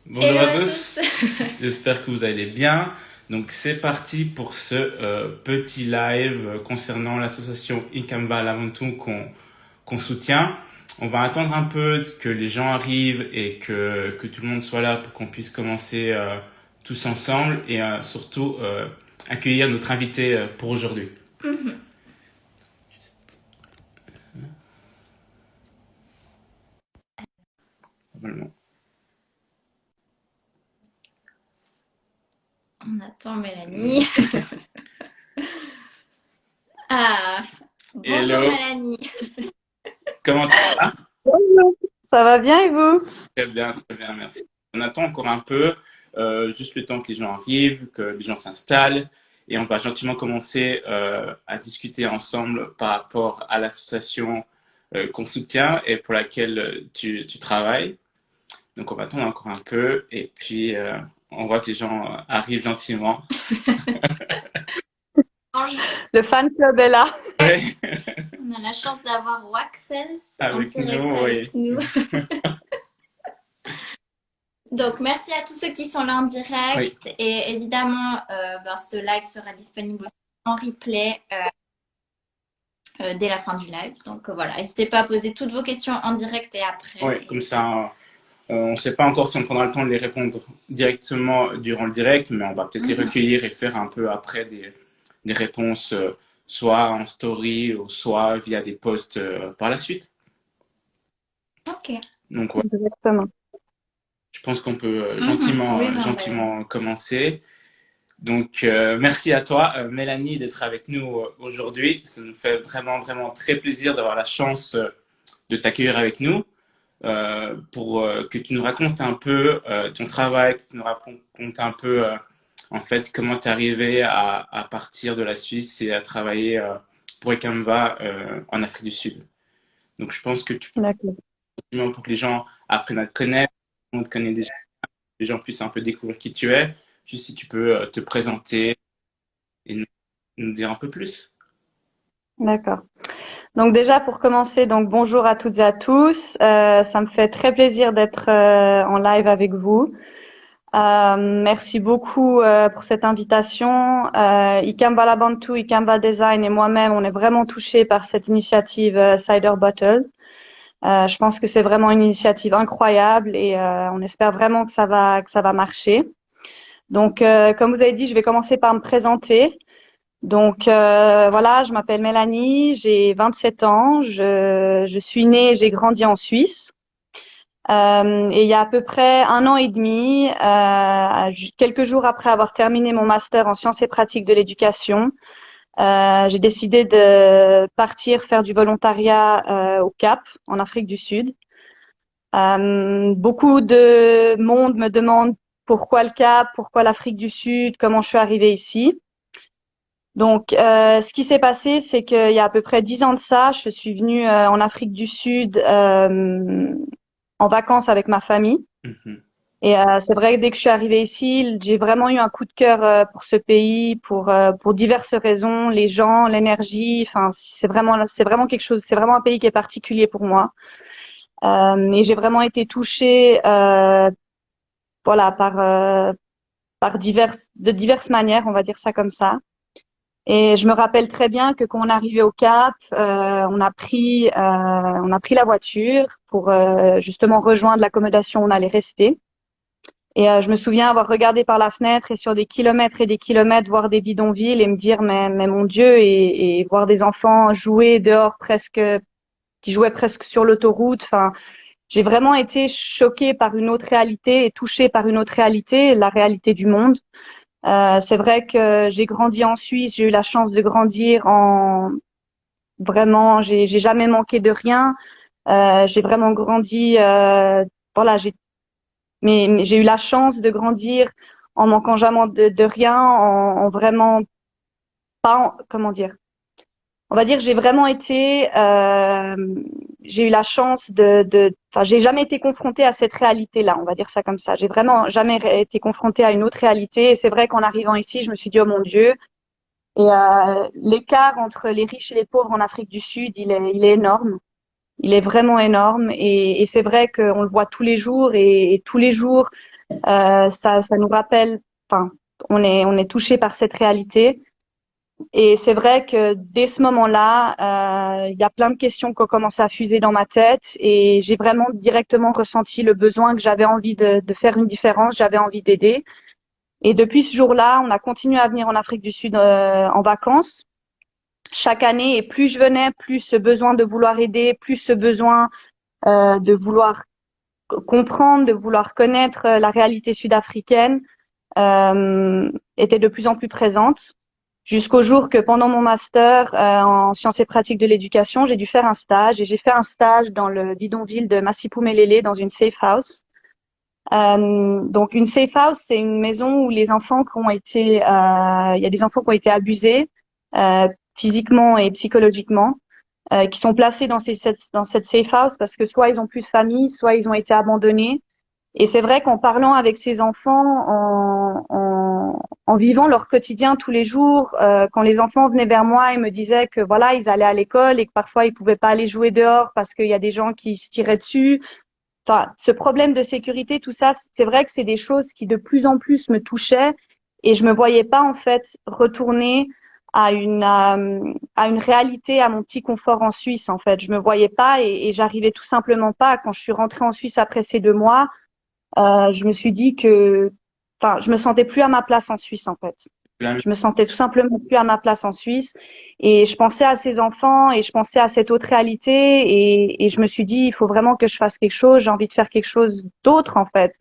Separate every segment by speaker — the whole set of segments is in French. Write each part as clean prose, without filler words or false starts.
Speaker 1: Bonjour
Speaker 2: Hello
Speaker 1: à
Speaker 2: à
Speaker 1: tous,
Speaker 2: tous.
Speaker 1: j'espère que vous allez bien. Donc c'est parti pour ce petit live concernant l'association Ikamba Lavantou qu'on soutient. On va attendre un peu que les gens arrivent et que tout le monde soit là pour qu'on puisse commencer tous ensemble et surtout accueillir notre invité pour aujourd'hui.
Speaker 2: Mhm.
Speaker 1: Normalement.
Speaker 2: On attend Mélanie. Ah, bonjour
Speaker 1: Hello,
Speaker 2: Mélanie.
Speaker 1: comment tu vas?
Speaker 3: Bonjour. Ça va bien et vous?
Speaker 1: Très bien, merci. On attend encore un peu, juste le temps que les gens arrivent, que les gens s'installent, et on va gentiment commencer à discuter ensemble par rapport à l'association qu'on soutient et pour laquelle tu travailles. Donc on va attendre encore un peu, et puis on voit que les gens arrivent gentiment.
Speaker 2: Bonjour.
Speaker 3: Le fan club est là.
Speaker 1: Ouais,
Speaker 2: On a la chance d'avoir Waxels en
Speaker 1: avec
Speaker 2: direct
Speaker 1: nous, oui.
Speaker 2: avec nous. Donc, merci à tous ceux qui sont là en
Speaker 1: Oui,
Speaker 2: direct. Et évidemment, ce live sera disponible aussi en replay dès la fin du live. Donc, voilà, n'hésitez pas à poser toutes vos questions en direct et après.
Speaker 1: oui, comme ça, on ne sait pas encore si on prendra le temps de les répondre directement durant le direct, mais on va peut-être les
Speaker 2: Mhm.
Speaker 1: recueillir et faire un peu après des réponses, soit en story ou soit via des posts par la suite.
Speaker 2: Ok.
Speaker 1: Donc, ouais,
Speaker 3: Exactement.
Speaker 1: je pense qu'on peut
Speaker 2: Mhm. Oui, ben,
Speaker 1: gentiment commencer. Donc, merci à toi, Mélanie, d'être avec nous aujourd'hui. Ça nous fait vraiment très plaisir d'avoir la chance de t'accueillir avec nous. Pour que tu nous racontes un peu ton travail, que tu nous racontes un peu en fait comment tu es arrivé à partir de la Suisse et à travailler pour Ekamva en Afrique du Sud. Donc je pense que tu
Speaker 3: D'accord.
Speaker 1: peux, pour que les gens apprennent à te connaître, on te connaît déjà, que les gens puissent un peu découvrir qui tu es, juste si tu peux te présenter et nous dire un peu plus.
Speaker 3: D'accord. Donc déjà pour commencer, donc bonjour à toutes et à tous. Ça me fait très plaisir d'être en live avec vous. Merci beaucoup pour cette invitation. Ikamba Labantu, Ikamba Design et moi-même, on est vraiment touchés par cette initiative Cider Bottle. Je pense que c'est vraiment une initiative incroyable et on espère vraiment que ça va marcher. Donc, comme vous avez dit, je vais commencer par me présenter. Donc, voilà, je m'appelle Mélanie, j'ai 27 ans, je suis née, j'ai grandi en Suisse. Et il y a à peu près un an et demi, quelques jours après avoir terminé mon master en sciences et pratiques de l'éducation, j'ai décidé de partir faire du volontariat au Cap, en Afrique du Sud. Beaucoup de monde me demande pourquoi le Cap, pourquoi l'Afrique du Sud, comment je suis arrivée ici. Donc, ce qui s'est passé, c'est qu'il y a à peu près 10 ans de ça, je suis venue en Afrique du Sud en vacances avec ma famille.
Speaker 1: Mhm.
Speaker 3: Et c'est vrai que dès que je suis arrivée ici, j'ai vraiment eu un coup de cœur pour ce pays, pour diverses raisons, les gens, l'énergie. Enfin, c'est vraiment quelque chose. C'est vraiment un pays qui est particulier pour moi. Et j'ai vraiment été touchée, voilà, de diverses manières, on va dire ça comme ça. Et je me rappelle très bien que quand on arrivait au Cap, on a pris la voiture pour justement rejoindre l'accommodation où on allait rester. Et je me souviens avoir regardé par la fenêtre et sur des kilomètres et des kilomètres voir des bidonvilles et me dire mais mon Dieu et voir des enfants jouer dehors presque qui jouaient presque sur l'autoroute. Enfin, j'ai vraiment été choquée par une autre réalité et touchée par une autre réalité, la réalité du monde. C'est vrai que j'ai grandi en Suisse, j'ai eu la chance de grandir en vraiment, j'ai jamais manqué de rien. J'ai vraiment grandi, voilà, mais j'ai eu la chance de grandir en manquant jamais de rien, en vraiment pas, comment dire. On va dire, j'ai eu la chance enfin, j'ai jamais été confrontée à cette réalité-là. On va dire ça comme ça. J'ai vraiment jamais été confrontée à une autre réalité. Et c'est vrai qu'en arrivant ici, je me suis dit, oh mon Dieu. Et l'écart entre les riches et les pauvres en Afrique du Sud, il est énorme. Il est vraiment énorme. Et c'est vrai qu'on le voit tous les jours. Et tous les jours, Ça nous rappelle, enfin, on est touché par cette réalité. Et c'est vrai que dès ce moment-là, il y a plein de questions qui ont commencé à fuser dans ma tête et j'ai vraiment directement ressenti le besoin que j'avais envie de faire une différence, j'avais envie d'aider. Et depuis ce jour-là, on a continué à venir en Afrique du Sud en vacances chaque année. Et plus je venais, plus ce besoin de vouloir aider, plus ce besoin de vouloir comprendre, de vouloir connaître la réalité sud-africaine était de plus en plus présente. Jusqu'au jour que pendant mon master en sciences et pratiques de l'éducation, j'ai dû faire un stage et j'ai fait un stage dans le bidonville de Masipumelele dans une safe house. Donc une safe house, c'est une maison où les enfants qui ont été, il y a des enfants qui ont été abusés physiquement et psychologiquement, qui sont placés dans cette safe house parce que soit ils ont plus de famille, soit ils ont été abandonnés. Et c'est vrai qu'en parlant avec ces enfants, en vivant leur quotidien tous les jours, quand les enfants venaient vers moi et me disaient que voilà, ils allaient à l'école et que parfois ils pouvaient pas aller jouer dehors parce qu'il y a des gens qui se tiraient dessus. Enfin, ce problème de sécurité, tout ça, c'est vrai que c'est des choses qui de plus en plus me touchaient et je me voyais pas en fait retourner à une réalité, à mon petit confort en Suisse en fait. Je me voyais pas et j'arrivais tout simplement pas. Quand je suis rentrée en Suisse après ces 2 mois, je me suis dit que, enfin, je me sentais plus à ma place en Suisse en fait. Je me sentais tout simplement plus à ma place en Suisse et je pensais à ces enfants et je pensais à cette autre réalité et je me suis dit il faut vraiment que je fasse quelque chose, j'ai envie de faire quelque chose d'autre en fait.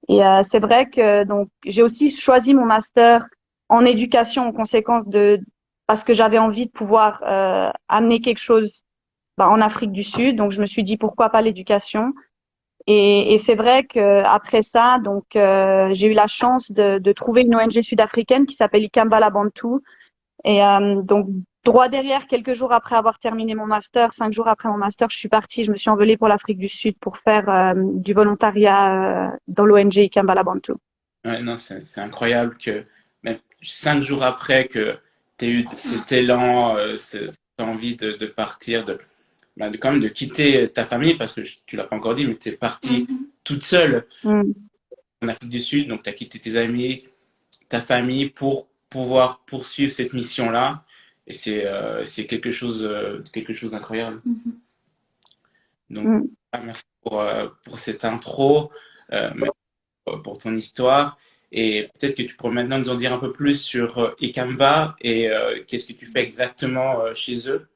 Speaker 3: Et c'est vrai que donc j'ai aussi choisi mon master en éducation en conséquence de parce que j'avais envie de pouvoir amener quelque chose en Afrique du Sud, donc je me suis dit pourquoi pas l'éducation. Et c'est vrai que après ça, donc j'ai eu la chance de trouver une ONG sud-africaine qui s'appelle Ikambala Bantu. Et donc droit derrière, quelques jours après avoir terminé mon master, 5 jours après mon master, je suis partie, je me suis envolée pour l'Afrique du Sud pour faire du volontariat dans l'ONG Ikambala Bantu.
Speaker 1: Ouais, non, c'est incroyable que même 5 jours après que tu aies eu cet élan, cette envie de partir, quand même de quitter ta famille, parce que tu l'as pas encore dit, mais tu es partie toute seule
Speaker 3: Mm.
Speaker 1: en Afrique du Sud, donc tu as quitté tes amis, ta famille pour pouvoir poursuivre cette mission-là. Et c'est quelque chose d'incroyable. Donc,
Speaker 3: Mm.
Speaker 1: merci pour cette intro, merci pour ton histoire. Et peut-être que tu pourrais maintenant nous en dire un peu plus sur Ikamva et qu'est-ce que tu fais exactement chez eux.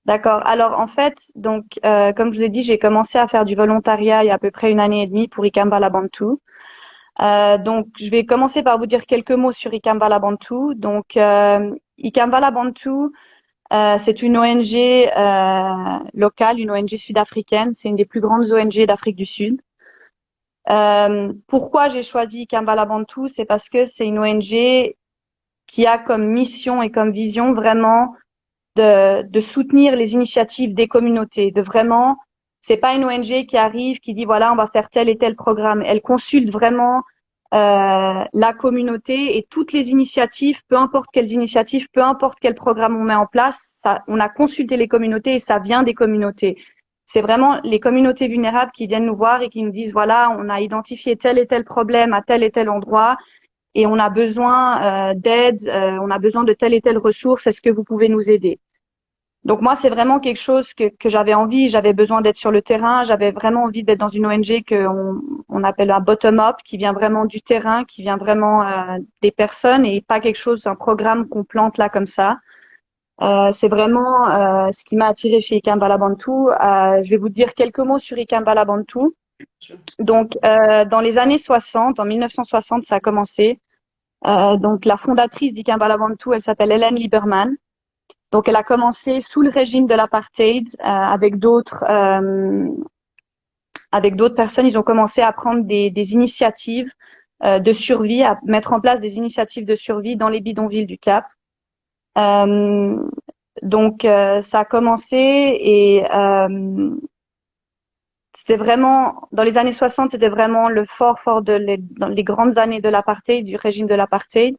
Speaker 3: D'accord. Alors en fait, donc comme je vous ai dit, j'ai commencé à faire du volontariat il y a à peu près 1 année et demie pour Ikambala Bantu. Donc, je vais commencer par vous dire quelques mots sur Ikambala Bantu. Donc, Ikambala Bantu, c'est une ONG locale, une ONG sud-africaine. C'est une des plus grandes ONG d'Afrique du Sud. Pourquoi j'ai choisi Ikambala Bantu? C'est parce que c'est une ONG qui a comme mission et comme vision vraiment de soutenir les initiatives des communautés, de vraiment, c'est pas une ONG qui arrive, qui dit voilà, on va faire tel et tel programme. Elle consulte vraiment la communauté et toutes les initiatives, peu importe quelles initiatives, peu importe quel programme on met en place, ça, on a consulté les communautés et ça vient des communautés. C'est vraiment les communautés vulnérables qui viennent nous voir et qui nous disent voilà, on a identifié tel et tel problème à tel et tel endroit et on a besoin d'aide, on a besoin de telle et telle ressource, est-ce que vous pouvez nous aider? Donc moi, c'est vraiment quelque chose que j'avais envie, j'avais besoin d'être sur le terrain, j'avais vraiment envie d'être dans une ONG on appelle un bottom-up, qui vient vraiment du terrain, qui vient vraiment des personnes et pas quelque chose, un programme qu'on plante là comme ça. C'est vraiment ce qui m'a attiré chez Ikambala Bantu. Je vais vous dire quelques mots sur Ikambala Bantu. Donc dans les années 60, en 1960, ça a commencé. Donc la fondatrice d'Ikambala Bantu, elle s'appelle Helen Lieberman. Donc, elle a commencé sous le régime de l'apartheid avec d'autres personnes. Ils ont commencé à prendre des initiatives de survie, à mettre en place des initiatives de survie dans les bidonvilles du Cap. Donc, ça a commencé et c'était vraiment dans les années 60, c'était vraiment le fort dans les grandes années de l'apartheid, du régime de l'apartheid.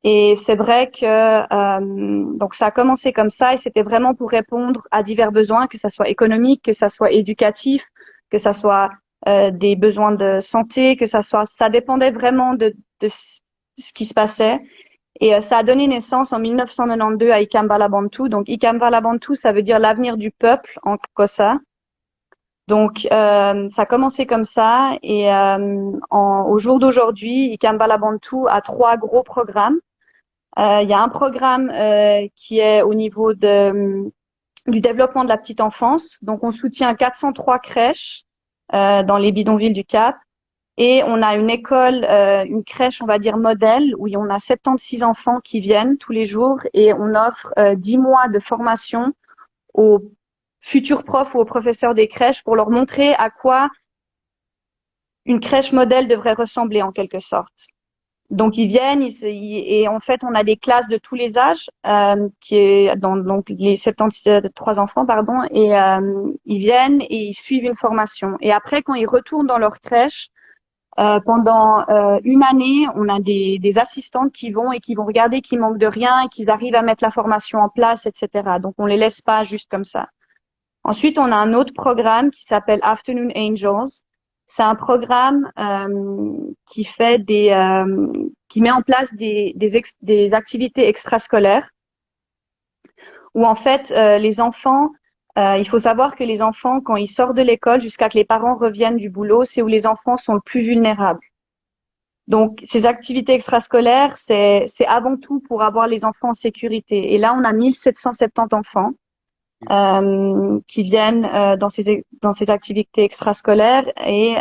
Speaker 3: Et c'est vrai que donc ça a commencé comme ça et c'était vraiment pour répondre à divers besoins, que ça soit économique, que ça soit éducatif, que ça soit des besoins de santé, ça dépendait vraiment de ce qui se passait. Et ça a donné naissance en 1992 à Ikamba Bantu. Donc Ikamba Bantu, ça veut dire l'avenir du peuple en Xhosa. Donc ça a commencé comme ça et au jour d'aujourd'hui, Ikamba Bantu a 3 gros programmes. Il y a un programme qui est au niveau du développement de la petite enfance. Donc on soutient 403 crèches dans les bidonvilles du Cap. Et on a une école, une crèche, on va dire modèle, où on a 76 enfants qui viennent tous les jours et on offre 10 mois de formation aux futurs profs ou aux professeurs des crèches pour leur montrer à quoi une crèche modèle devrait ressembler en quelque sorte. Donc ils viennent et en fait on a des classes de tous les âges qui est dans donc les 73 enfants pardon et ils viennent et ils suivent une formation et après quand ils retournent dans leur crèche pendant une année, on a des assistantes qui vont regarder qu'ils manquent de rien et qu'ils arrivent à mettre la formation en place, etc. Donc, on les laisse pas juste comme ça. Ensuite, on a un autre programme qui s'appelle Afternoon Angels. C'est un programme qui met en place des activités extrascolaires où en fait les enfants il faut savoir que les enfants, quand ils sortent de l'école jusqu'à que les parents reviennent du boulot, c'est où les enfants sont le plus vulnérables. Donc, ces activités extrascolaires, c'est avant tout pour avoir les enfants en sécurité. Et là, on a 1770 enfants qui viennent dans ces activités extrascolaires. Et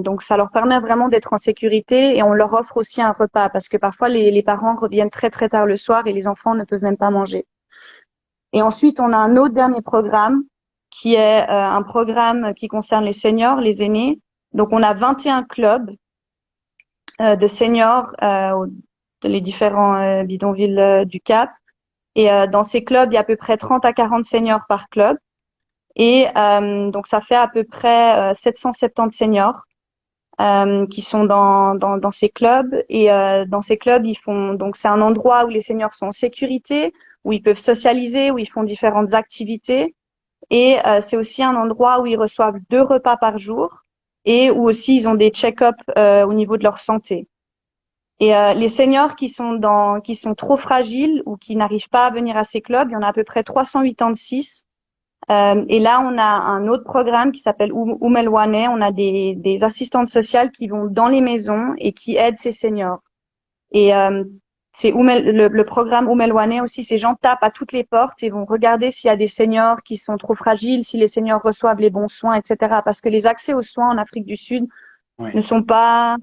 Speaker 3: donc, ça leur permet vraiment d'être en sécurité. Et on leur offre aussi un repas parce que parfois, les parents reviennent très, très tard le soir et les enfants ne peuvent même pas manger. Et ensuite, on a un autre dernier programme qui est un programme qui concerne les seniors, les aînés. Donc, on a 21 clubs de seniors dans les différents bidonvilles du Cap. Et dans ces clubs, il y a à peu près 30 à 40 seniors par club. Et donc, ça fait à peu près 770 seniors qui sont dans ces clubs. Et dans ces clubs, donc c'est un endroit où les seniors sont en sécurité, où ils peuvent socialiser, où ils font différentes activités. Et c'est aussi un endroit où ils reçoivent 2 repas par jour et où aussi ils ont des check-ups au niveau de leur santé. Et les seniors qui sont trop fragiles ou qui n'arrivent pas à venir à ces clubs, il y en a à peu près 386. Et là, on a un autre programme qui s'appelle Umelwane. On a des assistantes sociales qui vont dans les maisons et qui aident ces seniors. Et le programme Umelwane aussi, ces gens tapent à toutes les portes et vont regarder s'il y a des seniors qui sont trop fragiles, si les seniors reçoivent les bons soins, etc. Parce que les accès aux soins en Afrique du Sud
Speaker 1: Oui.
Speaker 3: ne sont pas,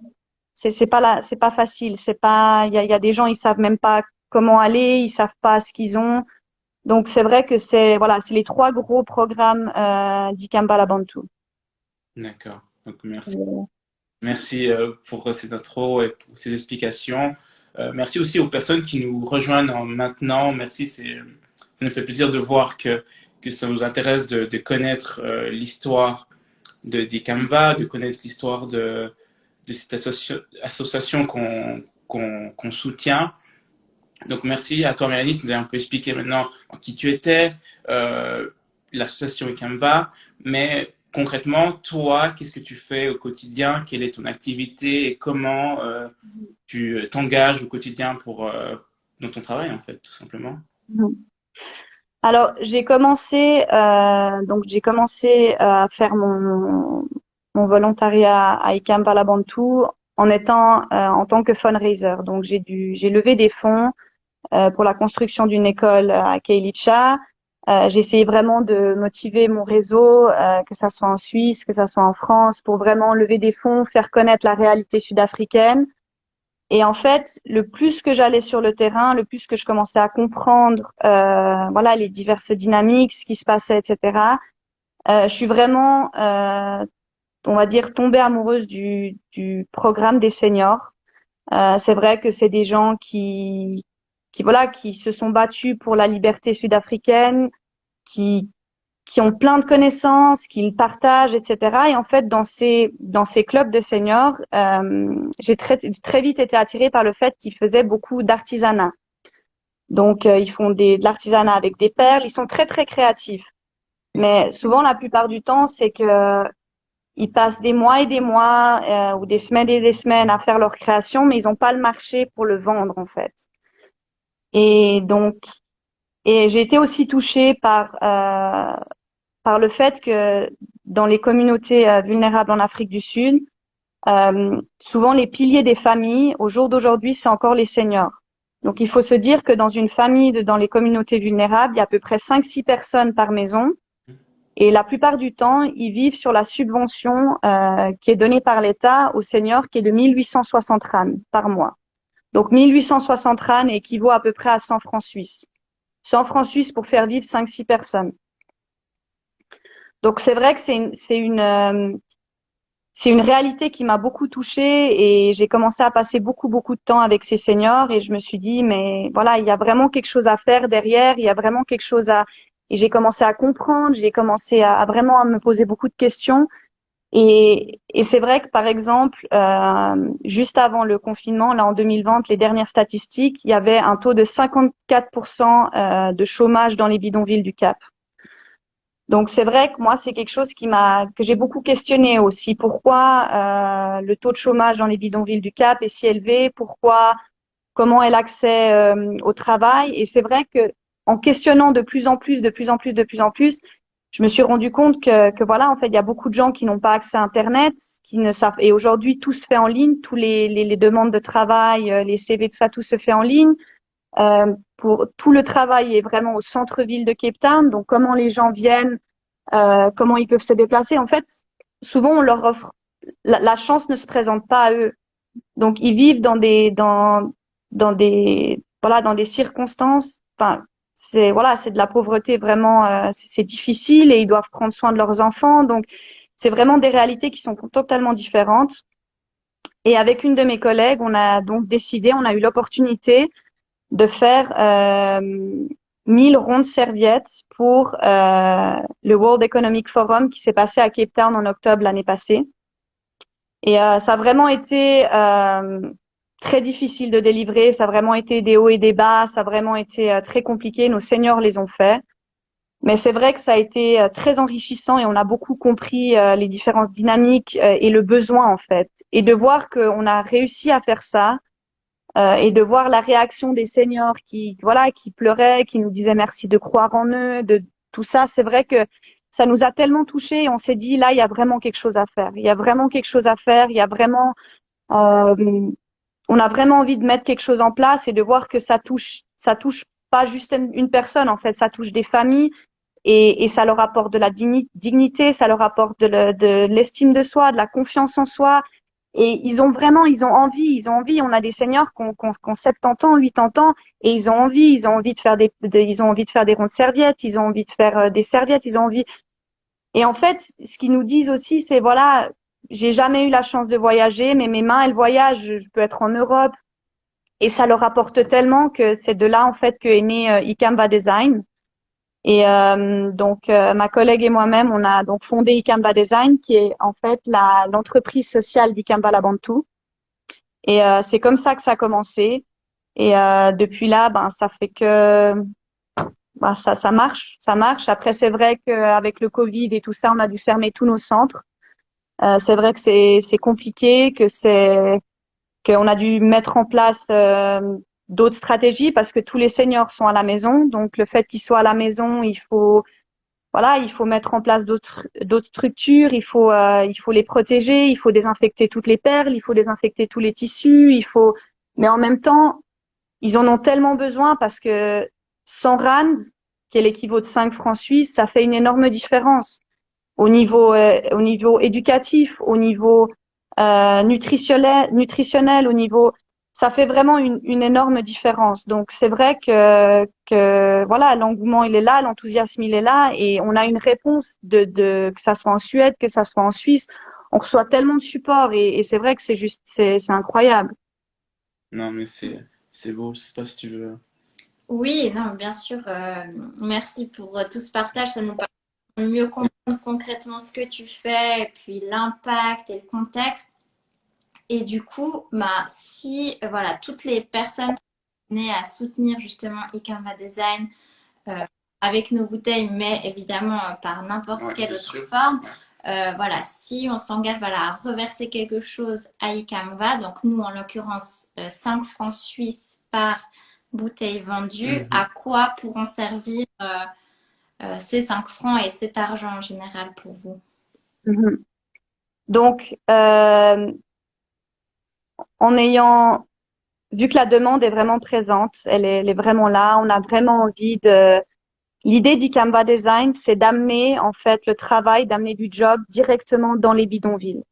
Speaker 3: c'est pas facile. Il y a des gens, ils savent même pas comment aller, ils savent pas ce qu'ils ont. Donc c'est vrai que c'est les 3 gros programmes d'Ikamba Bantu.
Speaker 1: D'accord. Donc, merci. Merci pour cette intro et pour ces explications. Merci aussi aux personnes qui nous rejoignent maintenant. Merci, ça nous fait plaisir de voir que ça nous intéresse de connaître l'histoire d'Ikamba, de connaître l'histoire de cette association qu'on soutient. Donc merci à toi Mélanie de nous avoir un peu expliqué maintenant qui tu étais, l'association Ikamba, mais concrètement, toi, qu'est-ce que tu fais au quotidien? Quelle est ton activité et comment tu t'engages au quotidien dans ton travail, en fait, tout simplement?
Speaker 3: Alors, j'ai commencé à faire mon volontariat à Ikamba Bantu en tant que fundraiser. Donc, j'ai levé des fonds pour la construction d'une école à Kailicha. J'ai essayé vraiment de motiver mon réseau, que ça soit en Suisse, que ça soit en France, pour vraiment lever des fonds, faire connaître la réalité sud-africaine. Et en fait, le plus que j'allais sur le terrain, le plus que je commençais à comprendre, les diverses dynamiques, ce qui se passait, etc. Je suis vraiment, on va dire, tombée amoureuse du programme des seniors. C'est vrai que c'est des gens qui se sont battus pour la liberté sud-africaine, qui ont plein de connaissances, qui le partagent, etc. Et en fait, dans ces clubs de seniors, j'ai très vite été attirée par le fait qu'ils faisaient beaucoup d'artisanat. Donc, ils font de l'artisanat avec des perles. Ils sont très, très créatifs. Mais souvent, la plupart du temps, c'est que ils passent des mois et des mois ou des semaines et des semaines à faire leur création, mais ils n'ont pas le marché pour le vendre en fait. Et donc, et j'ai été aussi touchée par le fait que dans les communautés vulnérables en Afrique du Sud, souvent les piliers des familles, au jour d'aujourd'hui, c'est encore les seniors. Donc, il faut se dire que dans une famille, dans les communautés vulnérables, il y a à peu près 5-6 personnes par maison. Et la plupart du temps, ils vivent sur la subvention qui est donnée par l'État aux seniors, qui est de 1860 rand par mois. Donc, 1860 rand équivaut à peu près à 100 francs suisses. 100 francs suisses pour faire vivre 5-6 personnes. Donc, c'est vrai que c'est une réalité qui m'a beaucoup touchée et j'ai commencé à passer beaucoup de temps avec ces seniors et je me suis dit, mais voilà, il y a vraiment quelque chose à faire derrière, il y a vraiment quelque chose à... Et j'ai commencé à comprendre, j'ai commencé à vraiment à me poser beaucoup de questions. Et c'est vrai que, par exemple, juste avant le confinement, là en 2020, les dernières statistiques, il y avait un taux de 54% de chômage dans les bidonvilles du Cap. Donc c'est vrai que moi c'est quelque chose que j'ai beaucoup questionné aussi. Pourquoi le taux de chômage dans les bidonvilles du Cap est si élevé? Comment est l'accès au travail? Et c'est vrai que en questionnant de plus en plus, je me suis rendu compte que voilà, en fait, il y a beaucoup de gens qui n'ont pas accès à Internet, qui ne savent. Et aujourd'hui, tout se fait en ligne, tous les demandes de travail, les CV, tout ça, tout se fait en ligne. Pour tout le travail est vraiment au centre-ville de Cape Town. Donc, comment les gens viennent, comment ils peuvent se déplacer. En fait, souvent on leur offre la chance ne se présente pas à eux. Donc, ils vivent dans des circonstances. Enfin, c'est de la pauvreté vraiment. C'est difficile et ils doivent prendre soin de leurs enfants. Donc, c'est vraiment des réalités qui sont totalement différentes. Et avec une de mes collègues, on a donc décidé, on a eu l'opportunité de faire 1000 rondes serviettes pour le World Economic Forum qui s'est passé à Cape Town en octobre l'année passée. Et ça a vraiment été très difficile de délivrer, ça a vraiment été des hauts et des bas, ça a vraiment été très compliqué. Nos seniors les ont fait. Mais c'est vrai que ça a été très enrichissant et on a beaucoup compris les différentes dynamiques et le besoin en fait. Et de voir qu'on a réussi à faire ça, et de voir la réaction des seniors qui pleuraient, qui nous disaient merci de croire en eux, de tout ça, c'est vrai que ça nous a tellement touchés et on s'est dit là il y a vraiment quelque chose à faire. Il y a vraiment quelque chose à faire, il y a vraiment on a vraiment envie de mettre quelque chose en place et de voir que ça touche pas juste une personne en fait, ça touche des familles et ça leur apporte de la dignité, ça leur apporte de l'estime de soi, de la confiance en soi. Et ils ont envie. On a des seniors qui ont 70 ans, 80 ans, et ils ont envie de faire ils ont envie de faire des rondes serviettes, ils ont envie de faire des serviettes, ils ont envie. Et en fait, ce qu'ils nous disent aussi, c'est voilà, j'ai jamais eu la chance de voyager, mais mes mains, elles voyagent. Je peux être en Europe, et ça leur apporte tellement que c'est de là en fait que est né Ikamba Design. Et ma collègue et moi-même, on a donc fondé Ikamba Design, qui est en fait l'entreprise sociale d'Ikamba Labantu. Et c'est comme ça que ça a commencé. Et depuis là, ben ça fait que ça marche, ça marche. Après, c'est vrai qu'avec le Covid et tout ça, on a dû fermer tous nos centres. C'est vrai que c'est compliqué, qu'on a dû mettre en place d'autres stratégies parce que tous les seniors sont à la maison. Donc le fait qu'ils soient à la maison, il faut mettre en place d'autres structures, il faut les protéger, il faut désinfecter toutes les perles, il faut désinfecter tous les tissus, mais en même temps, ils en ont tellement besoin parce que 100 rand, qui est l'équivalent de 5 francs suisses, ça fait une énorme différence au niveau éducatif, au niveau nutritionnel, ça fait vraiment une énorme différence. Donc c'est vrai que voilà, l'engouement il est là, l'enthousiasme il est là, et on a une réponse que ça soit en Suède, que ça soit en Suisse, on reçoit tellement de support et c'est vrai que c'est incroyable.
Speaker 1: Non, mais c'est beau. Je sais pas si tu veux.
Speaker 2: Oui, non, bien sûr. Merci pour tout ce partage. Ça nous permet de mieux comprendre concrètement ce que tu fais, et puis l'impact et le contexte. Et du coup, bah, si voilà, toutes les personnes qui venaient à soutenir justement Ikamba Design avec nos bouteilles, mais évidemment par n'importe
Speaker 1: Ouais,
Speaker 2: quelle
Speaker 1: bien
Speaker 2: autre
Speaker 1: sûr.
Speaker 2: forme, Voilà, si on s'engage voilà, à reverser quelque chose à Icanva, donc nous en l'occurrence 5 francs suisses par bouteille vendue,
Speaker 1: Mhm.
Speaker 2: à quoi pourront servir ces 5 francs et cet argent en général pour vous?
Speaker 3: Mhm. Donc, en ayant vu que la demande est vraiment présente, elle est vraiment là, on a vraiment envie de. L'idée d'Icamba Design, c'est d'amener en fait le travail, d'amener du job directement dans les bidonvilles.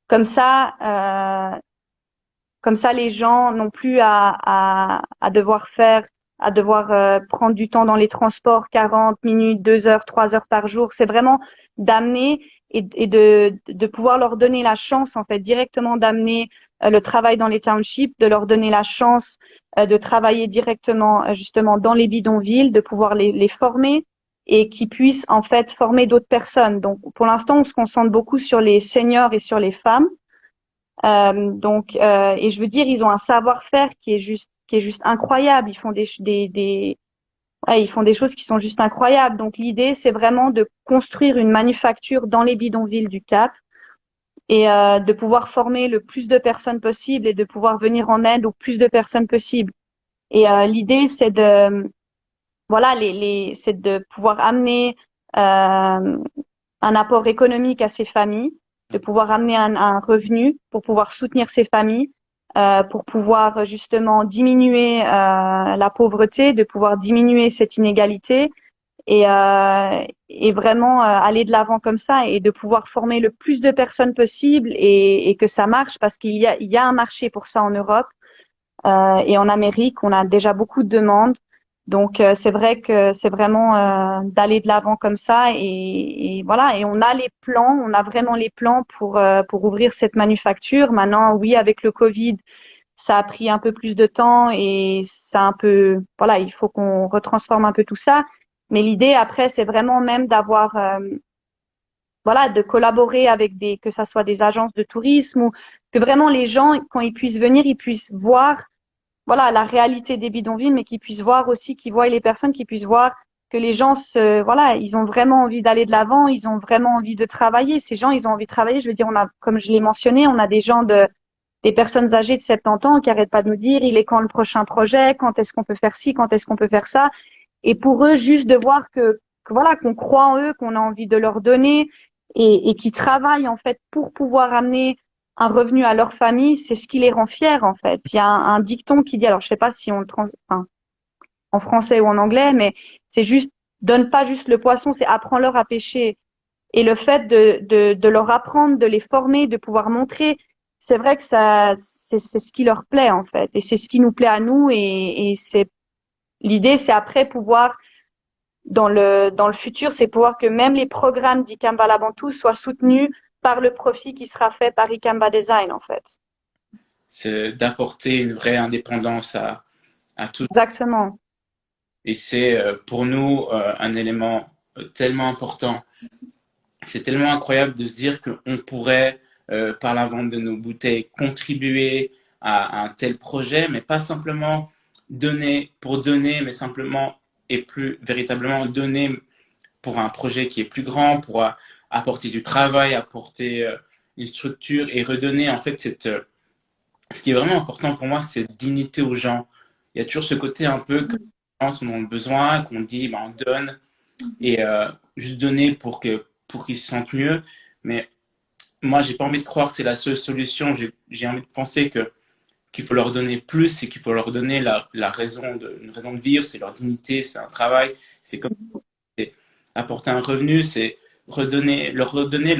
Speaker 3: Comme ça, euh, Comme ça, les gens n'ont plus à devoir prendre du temps dans les transports, 40 minutes, 2 heures, 3 heures par jour. C'est vraiment d'amener et de pouvoir leur donner la chance, en fait, directement d'amener le travail dans les townships, de leur donner la chance de travailler directement, justement, dans les bidonvilles, de pouvoir les former et qu'ils puissent, en fait, former d'autres personnes. Donc, pour l'instant, on se concentre beaucoup sur les seniors et sur les femmes. Et je veux dire, ils ont un savoir-faire qui est juste incroyable. Ils font ouais, ils font des choses qui sont juste incroyables. Donc, l'idée, c'est vraiment de construire une manufacture dans les bidonvilles du Cap et de pouvoir former le plus de personnes possible et de pouvoir venir en aide au plus de personnes possible. Et l'idée, c'est voilà, c'est de pouvoir amener un apport économique à ces familles, de pouvoir amener un revenu pour pouvoir soutenir ces familles, pour pouvoir justement diminuer la pauvreté, de pouvoir diminuer cette inégalité et vraiment aller de l'avant comme ça et de pouvoir former le plus de personnes possible et que ça marche parce il y a un marché pour ça en Europe. Et en Amérique, on a déjà beaucoup de demandes. Donc, c'est vrai que c'est vraiment d'aller de l'avant comme ça. Et voilà, et on a les plans, on a vraiment les plans pour ouvrir cette manufacture. Maintenant, oui, avec le Covid, ça a pris un peu plus de temps et ça un peu, voilà, il faut qu'on retransforme un peu tout ça. Mais l'idée après, c'est vraiment même d'avoir, voilà, de collaborer avec que ça soit des agences de tourisme ou que vraiment les gens, quand ils puissent venir, ils puissent voir voilà, la réalité des bidonvilles, mais qu'ils puissent voir aussi, qu'ils voient les personnes, qu'ils puissent voir que les gens voilà, ils ont vraiment envie d'aller de l'avant, ils ont vraiment envie de travailler. Ces gens, ils ont envie de travailler. Je veux dire, comme je l'ai mentionné, on a des personnes âgées de 70 ans qui arrêtent pas de nous dire, il est quand le prochain projet, quand est-ce qu'on peut faire ci, quand est-ce qu'on peut faire ça. Et pour eux, juste de voir que voilà, qu'on croit en eux, qu'on a envie de leur donner et qui travaillent en fait pour pouvoir amener un revenu à leur famille, c'est ce qui les rend fiers en fait. Il y a un dicton qui dit, alors je sais pas si on enfin, en français ou en anglais, mais c'est juste donne pas juste le poisson, c'est apprends-leur à pêcher. Et le fait de leur apprendre, de les former, de pouvoir montrer, c'est vrai que c'est ce qui leur plaît en fait, et c'est ce qui nous plaît à nous. Et c'est l'idée, c'est après pouvoir dans le futur, c'est pouvoir que même les programmes d'Ikamba Labantou soient soutenus par le profit qui sera fait par Ikamba Design, en fait.
Speaker 1: C'est d'apporter une vraie indépendance à tout.
Speaker 3: Exactement.
Speaker 1: Et c'est pour nous un élément tellement important. C'est tellement incroyable de se dire qu'on pourrait, par la vente de nos bouteilles, contribuer à un tel projet, mais pas simplement donner pour donner, mais simplement et plus véritablement donner pour un projet qui est plus grand, pour apporter du travail, apporter une structure et redonner en fait ce qui est vraiment important pour moi, c'est dignité aux gens. Il y a toujours ce côté un peu que les gens en ont besoin, qu'on dit, ben, on donne et juste donner pour qu'ils se sentent mieux. Mais moi, j'ai pas envie de croire que c'est la seule solution. J'ai envie de penser que qu'il faut leur donner plus et qu'il faut leur donner une raison de vivre, c'est leur dignité, c'est un travail, c'est comme c'est apporter un revenu, c'est leur redonner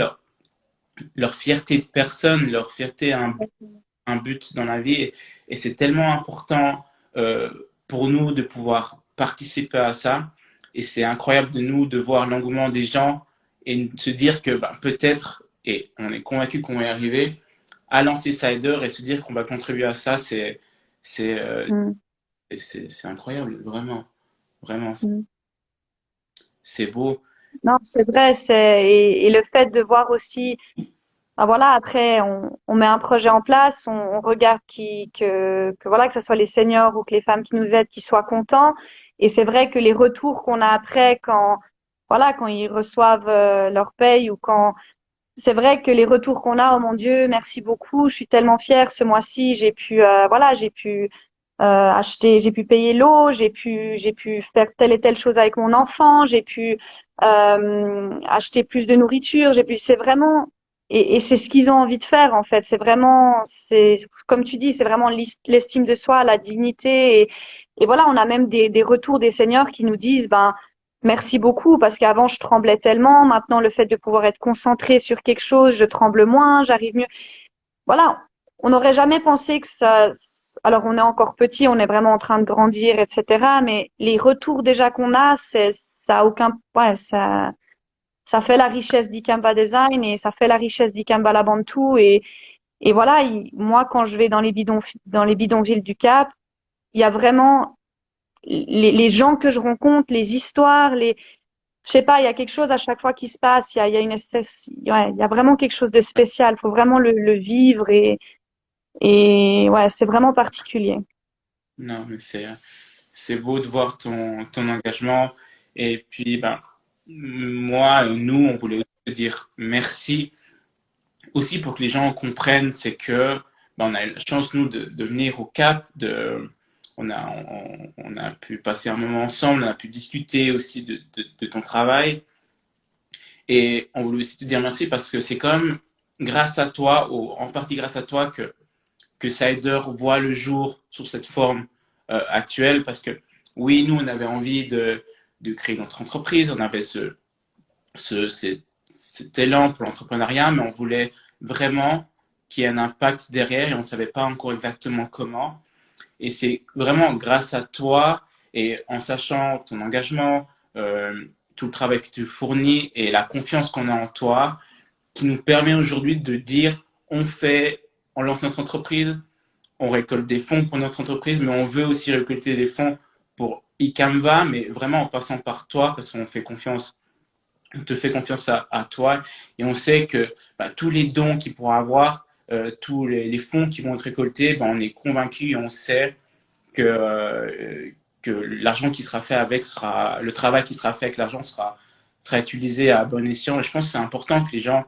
Speaker 1: leur fierté de personne, leur fierté à un but dans la vie. Et c'est tellement important pour nous de pouvoir participer à ça. Et c'est incroyable de nous de voir l'engouement des gens et de se dire que bah, peut-être, et on est convaincu qu'on va y arriver, à lancer Cider et se dire qu'on va contribuer à ça, c'est euh,
Speaker 3: Mm.
Speaker 1: c'est incroyable, vraiment. Vraiment,
Speaker 3: Mm.
Speaker 1: c'est beau.
Speaker 3: Non, c'est vrai, et le fait de voir aussi, ben voilà, après, on met un projet en place, on regarde que voilà, que ce soit les seniors ou que les femmes qui nous aident, qui soient contents. Et c'est vrai que les retours qu'on a après, voilà, quand ils reçoivent leur paye ou c'est vrai que les retours qu'on a, oh mon Dieu, merci beaucoup, je suis tellement fière. Ce mois-ci, j'ai pu, voilà, j'ai pu acheter, j'ai pu payer l'eau, j'ai pu faire telle et telle chose avec mon enfant, j'ai pu acheter plus de nourriture, j'ai pu, c'est vraiment, et c'est ce qu'ils ont envie de faire en fait. C'est vraiment, c'est comme tu dis, c'est vraiment l'estime de soi, la dignité, et voilà, on a même des retours des seniors qui nous disent, ben merci beaucoup parce qu'avant je tremblais tellement, maintenant le fait de pouvoir être concentré sur quelque chose, je tremble moins, j'arrive mieux. Voilà, on n'aurait jamais pensé que ça. Alors, on est encore petit, on est vraiment en train de grandir, etc. Mais les retours déjà qu'on a, ça a aucun, ouais, ça fait la richesse d'Ikamba Design et ça fait la richesse d'Ikamba Labantou. Et voilà, moi, quand je vais dans les bidonvilles du Cap, il y a vraiment les gens que je rencontre, les histoires, je sais pas, il y a quelque chose à chaque fois qui se passe. Il y a ouais, il y a vraiment quelque chose de spécial. Il faut vraiment le vivre et ouais, c'est vraiment particulier.
Speaker 1: Non, mais c'est beau de voir ton engagement. Et puis, ben, moi, nous, on voulait aussi te dire merci aussi pour que les gens comprennent, c'est que ben, on a eu la chance, nous, de venir au Cap, on a pu passer un moment ensemble, on a pu discuter aussi de ton travail. Et on voulait aussi te dire merci parce que c'est comme grâce à toi, ou en partie grâce à toi, que Cider voit le jour sous cette forme actuelle. Parce que oui, nous, on avait envie de créer notre entreprise, on avait cet élan pour l'entrepreneuriat, mais on voulait vraiment qu'il y ait un impact derrière et on ne savait pas encore exactement comment. Et c'est vraiment grâce à toi et en sachant ton engagement, tout le travail que tu fournis et la confiance qu'on a en toi qui nous permet aujourd'hui de dire on lance notre entreprise, on récolte des fonds pour notre entreprise, mais on veut aussi récolter des fonds pour Icanva, mais vraiment en passant par toi parce qu'on fait confiance, on te fait confiance à toi et on sait que bah, tous les dons qu'il pourra avoir, tous les fonds qui vont être récoltés, bah, on est convaincu et on sait que l'argent qui sera fait avec sera, le travail qui sera fait avec l'argent sera utilisé à bon escient. Et je pense que c'est important que les gens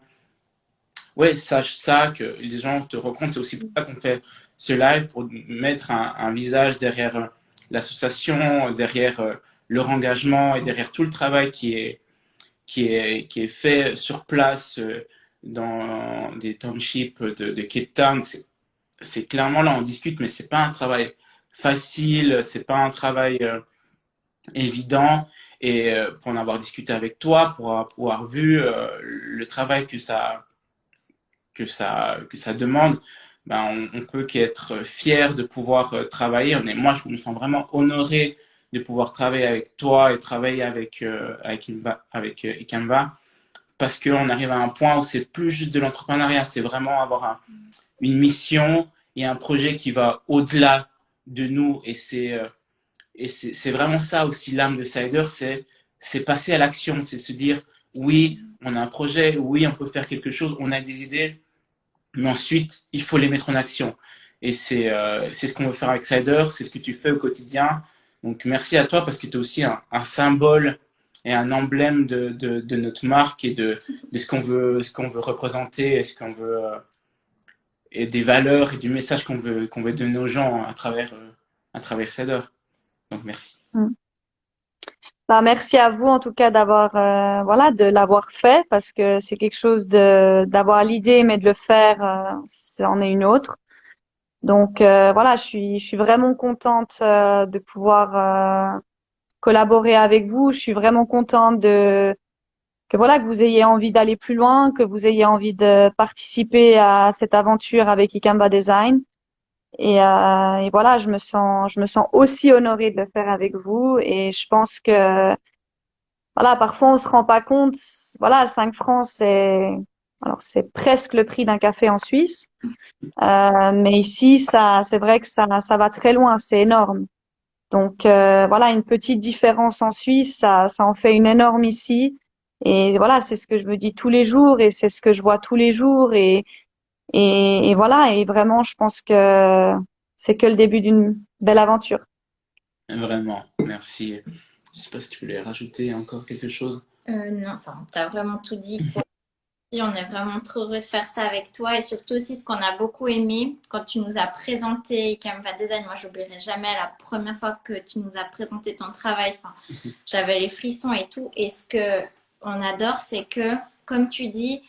Speaker 1: sachent ça, que les gens te rencontrent. C'est aussi pour ça qu'on fait ce live, pour mettre un visage derrière l'association, derrière leur engagement et derrière tout le travail qui est fait sur place dans des townships de Cape Town. C'est clairement là, on discute, mais c'est pas un travail facile, c'est pas un travail évident. Et pour en avoir discuté avec toi, pour avoir vu le travail que ça demande, ben on peut qu'être fier de pouvoir travailler. Moi, je me sens vraiment honoré de pouvoir travailler avec toi et travailler avec Icanva, parce qu'on arrive à un point où c'est plus juste de l'entrepreneuriat, c'est vraiment avoir une mission et un projet qui va au-delà de nous. Et c'est vraiment ça aussi l'âme de Cider, c'est passer à l'action, c'est se dire oui, on a un projet, oui, on peut faire quelque chose, on a des idées, mais ensuite, il faut les mettre en action. Et c'est ce qu'on veut faire avec Cider, c'est ce que tu fais au quotidien. Donc merci à toi parce que tu es aussi un symbole et un emblème de notre marque et de ce qu'on veut représenter et ce qu'on veut et des valeurs et du message qu'on veut donner aux gens à travers Cider. Donc merci.
Speaker 3: Mm. Bah, merci à vous en tout cas d'avoir voilà de l'avoir fait parce que c'est quelque chose de d'avoir l'idée mais de le faire c'en est une autre. Donc voilà, je suis vraiment contente de pouvoir collaborer avec vous. Je suis vraiment contente de que voilà que vous ayez envie d'aller plus loin, que vous ayez envie de participer à cette aventure avec Ikamba Design. Et voilà, je me sens aussi honorée de le faire avec vous. Et je pense que voilà, parfois on se rend pas compte. Voilà, 5 francs, alors c'est presque le prix d'un café en Suisse. Mais ici, c'est vrai que ça va très loin, c'est énorme. Donc voilà, une petite différence en Suisse, ça en fait une énorme ici. Et voilà, c'est ce que je me dis tous les jours et c'est ce que je vois tous les jours. Et voilà, et vraiment, je pense que c'est que le début d'une belle aventure.
Speaker 1: Vraiment, merci. Je sais pas si tu voulais rajouter encore quelque chose.
Speaker 2: Non, enfin, t'as vraiment tout dit. On est vraiment trop heureux de faire ça avec toi et surtout aussi ce qu'on a beaucoup aimé quand tu nous as présenté Canva Design. Moi, j'oublierai jamais la première fois que tu nous as présenté ton travail. Enfin, j'avais les frissons et tout. Et ce que on adore, c'est que, comme tu dis,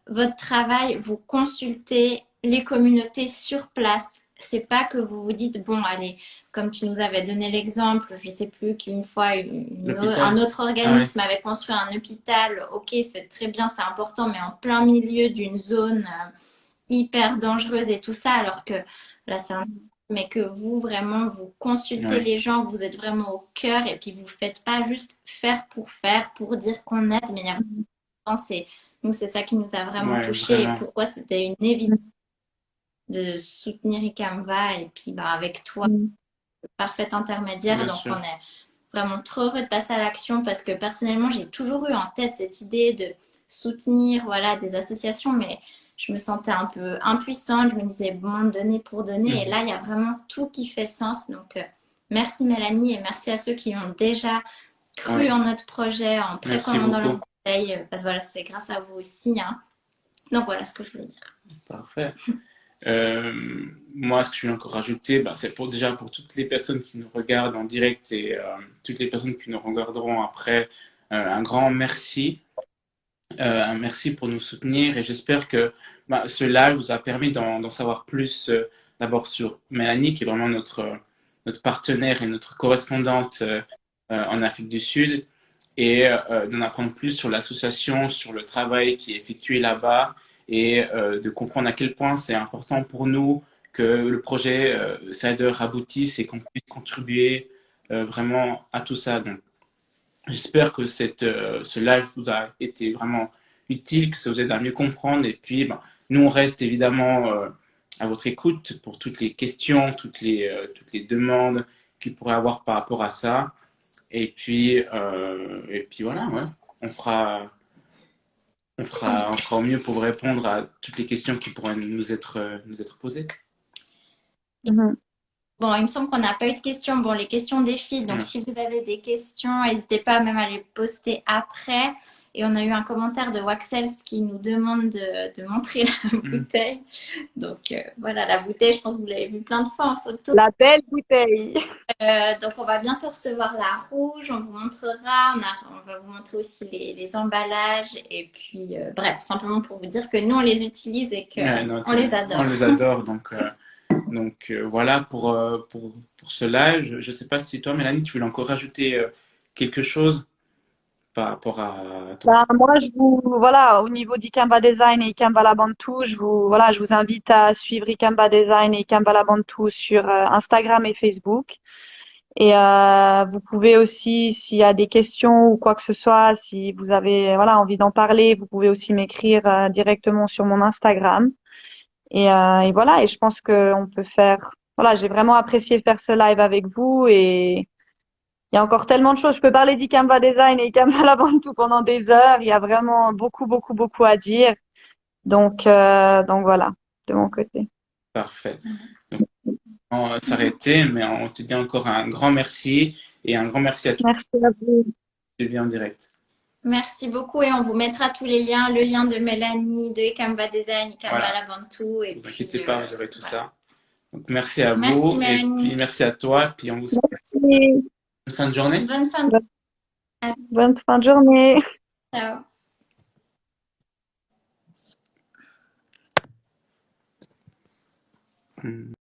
Speaker 2: votre travail, vous consultez les communautés sur place. C'est pas que vous vous dites, bon, allez, comme tu nous avais donné l'exemple, je sais plus qu'une fois un
Speaker 1: L'hôpital.
Speaker 2: autre
Speaker 1: Ah ouais.
Speaker 2: organisme avait construit un hôpital. Ok, c'est très bien, c'est important, mais en plein milieu d'une zone hyper dangereuse et tout ça, alors que là, c'est un... Mais que vous, vraiment, vous consultez
Speaker 1: Ouais.
Speaker 2: les gens, vous êtes vraiment au cœur et puis vous faites pas juste faire, pour dire qu'on aide, mais il y a vraiment c'est nous, c'est ça qui nous a vraiment
Speaker 1: Ouais,
Speaker 2: touchés et
Speaker 1: vraiment.
Speaker 2: pourquoi c'était une évidence de soutenir Ikamva et puis bah, avec toi, le parfait intermédiaire.
Speaker 1: Bien
Speaker 2: Donc, on
Speaker 1: sûr.
Speaker 2: est vraiment trop heureux de passer à l'action parce que personnellement, j'ai toujours eu en tête cette idée de soutenir voilà, des associations, mais je me sentais un peu impuissante. Je me disais, bon, donner pour donner. Et
Speaker 1: Mhm.
Speaker 2: là, il y a vraiment tout qui fait sens. Donc, merci Mélanie et merci à ceux qui ont déjà cru
Speaker 1: Ouais.
Speaker 2: en notre projet en
Speaker 1: Merci
Speaker 2: précommandant leur
Speaker 1: beaucoup.
Speaker 2: bouteille. Parce que voilà, c'est grâce à vous aussi. Hein. Donc, voilà ce que je voulais dire.
Speaker 1: Parfait. Moi, ce que je vais encore rajouter, bah, c'est déjà pour toutes les personnes qui nous regardent en direct et toutes les personnes qui nous regarderont après, un grand merci. Un merci pour nous soutenir et j'espère que bah, ce live vous a permis d'en savoir plus d'abord sur Mélanie, qui est vraiment notre partenaire et notre correspondante en Afrique du Sud, et d'en apprendre plus sur l'association, sur le travail qui est effectué là-bas, et de comprendre à quel point c'est important pour nous que le projet Cider aboutisse et qu'on puisse contribuer vraiment à tout ça. Donc, j'espère que ce live vous a été vraiment utile, que ça vous aide à mieux comprendre. Et puis, ben, nous, on reste évidemment à votre écoute pour toutes les questions, toutes les demandes qu'il pourrait avoir par rapport à ça. Et puis voilà, ouais. On fera, on fera au mieux pour vous répondre à toutes les questions qui pourraient nous être posées.
Speaker 3: Mhm.
Speaker 2: Bon, il me semble qu'on n'a pas eu de questions. Bon, les questions des filles. Donc,
Speaker 1: Non.
Speaker 2: si vous avez des questions, n'hésitez pas même à les poster après. Et on a eu un commentaire de Waxels qui nous demande de montrer la
Speaker 1: Mm.
Speaker 2: bouteille. Donc, voilà, la bouteille, je pense que vous l'avez vu plein de fois en photo.
Speaker 3: La belle bouteille.
Speaker 2: Donc, on va bientôt recevoir la rouge. On vous montrera. On va vous montrer aussi les emballages. Et puis, bref, simplement pour vous dire que nous, on les utilise et
Speaker 1: Ouais, non,
Speaker 2: qu'on les
Speaker 1: on
Speaker 2: adore.
Speaker 1: les adore, donc voilà pour ce live. Je ne sais pas si toi, Mélanie, tu voulais encore rajouter quelque chose par rapport à ton...
Speaker 3: Ben, moi, voilà, au niveau d'Ikamba Design et Ikamba Labantou, je vous invite à suivre Ikamba Design et Ikamba Labantou sur Instagram et Facebook. Et vous pouvez aussi, s'il y a des questions ou quoi que ce soit, si vous avez voilà envie d'en parler, vous pouvez aussi m'écrire directement sur mon Instagram. Et voilà, et je pense que on peut faire. Voilà, j'ai vraiment apprécié faire ce live avec vous et il y a encore tellement de choses. Je peux parler d'Ikamba Design et Ikamba Labantou pendant des heures. Il y a vraiment beaucoup, beaucoup, beaucoup à dire. Donc voilà, de mon côté.
Speaker 1: Parfait. Donc, on va s'arrêter, mais on te dit encore un grand merci et un grand merci à tous
Speaker 3: Merci à vous.
Speaker 1: qui suivi en direct.
Speaker 2: Merci beaucoup et on vous mettra tous les liens, le lien de Mélanie, de Ikamba Design, Ikamba
Speaker 1: Voilà,
Speaker 2: Labantou et
Speaker 1: ne vous inquiétez
Speaker 2: puis
Speaker 1: pas, vous aurez tout
Speaker 2: voilà.
Speaker 1: ça. Donc merci à
Speaker 2: Merci
Speaker 1: vous et
Speaker 2: Mélanie.
Speaker 1: puis merci à toi. Puis on vous souhaite
Speaker 3: Merci.
Speaker 1: une fin de journée.
Speaker 2: Bonne fin de
Speaker 3: Bonne fin de journée.
Speaker 2: ciao.
Speaker 1: Hmm.